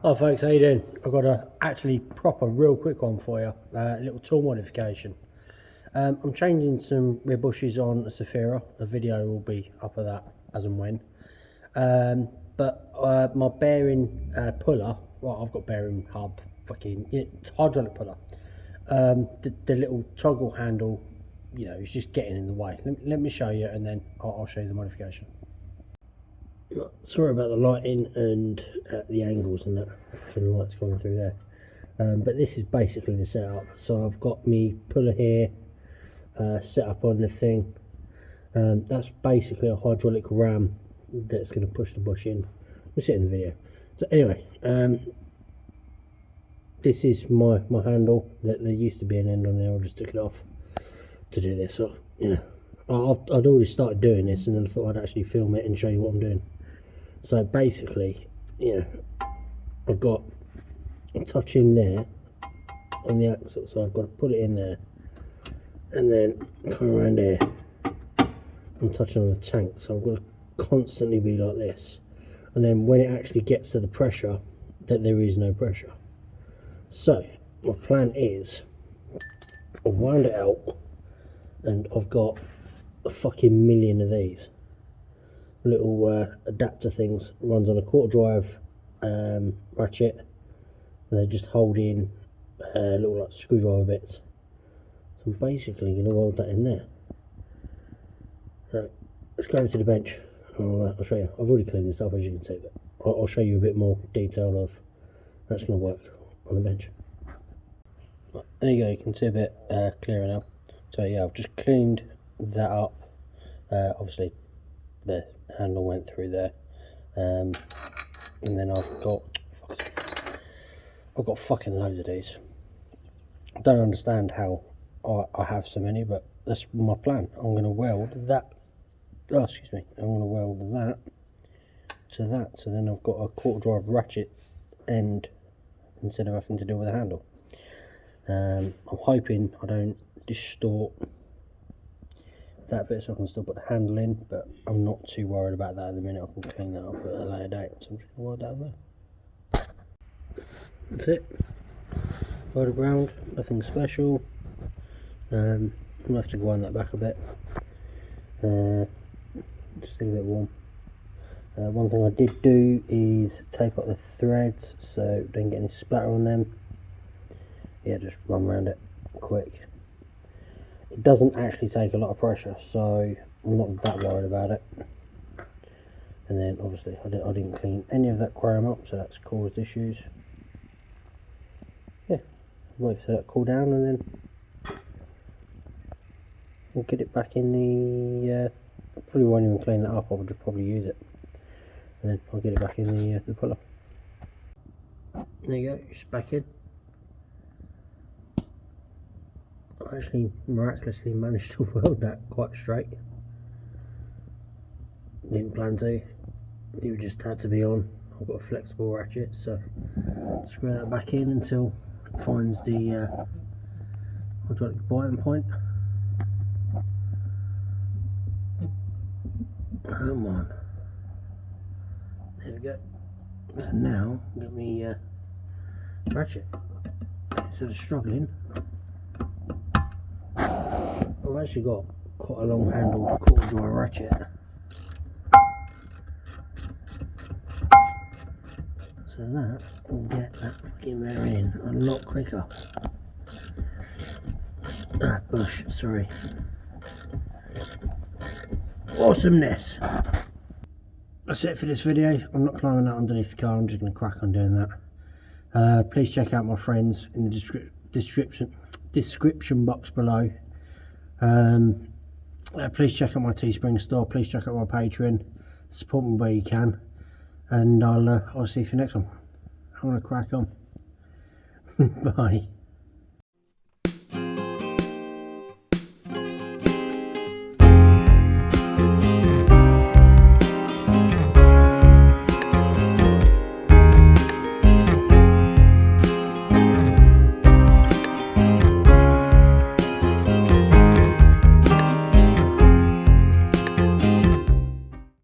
Hi folks, how you doing? I've got a actually proper real quick one for you, a little tool modification. I'm changing some rear bushes on a Safira. A video will be up of that as and when. But my bearing puller, well, I've got bearing hub, hydraulic puller. The little toggle handle, you know, it's just getting in the way. Let me show you, and then I'll show you the modification. Sorry about the lighting and the angles and that, the light's coming through there. But this is basically the setup. So I've got me puller here set up on the thing. That's basically a hydraulic ram that's going to push the bush in. We'll see it in the video. So anyway, this is my handle. There used to be an end on there. I just took it off to do this. So you know, I'd already started doing this, and then I thought I'd actually film it and show you what I'm doing. So basically, you know, I've got a touch in there on the axle, so I've got to put it in there, and then come around here. I'm touching on the tank, so I've got to constantly be like this, and then when it actually gets to the pressure, that there is no pressure. So my plan is, I've wound it out, and I've got a fucking million of these little adapter things. Runs on a quarter drive ratchet, and they just hold in little like screwdriver bits. So I'm basically going to weld that in there. So let's go over to the bench. I'll show you. I've already cleaned this up, as you can see, but I'll show you a bit more detail of how it's going to work on the bench. Right, there you go. You can see a bit clearer now. So yeah, I've just cleaned that up. Obviously the handle went through there, and then I've got fucking loads of these. I don't understand how I have so many, but that's my plan. I'm going to weld that, I'm going to weld that to that, so then I've got a quarter drive ratchet end instead of having to deal with a handle. I'm hoping I don't distort that bit, so I can still put the handle in, but I'm not too worried about that at the minute. I can clean that up at a later date, so I'm just going to weld down there. That's it. Weld it round, nothing special. I'm going to have to wind that back a bit, just still a bit warm. One thing I did do is tape up the threads so don't get any splatter on them. Yeah, just run around it quick. It doesn't actually take a lot of pressure, so I'm not that worried about it. And then obviously I didn't clean any of that chrome up, so that's caused issues. Yeah, wait for that to cool down, and then we'll get it back in the I probably won't even clean that up. I would just probably use it, and then I'll get it back in the puller. There you go, it's back in. I actually miraculously managed to weld that quite straight. Didn't plan to. It just had to be on. I've got a flexible ratchet, so screw that back in until it finds the hydraulic biting point. Come on. There we go. So now get me ratchet. Instead of struggling, I've actually got quite a long handled quarter drive ratchet, so that will get that fucking bearing in a lot quicker. Bush, sorry. Awesomeness. That's it for this video. I'm not climbing that underneath the car, I'm just going to crack on doing that. Please check out my friends in the description box below. Please check out my Teespring store. Please check out my Patreon. Support me where you can, and I'll see you for the next one. I'm gonna crack on. Bye.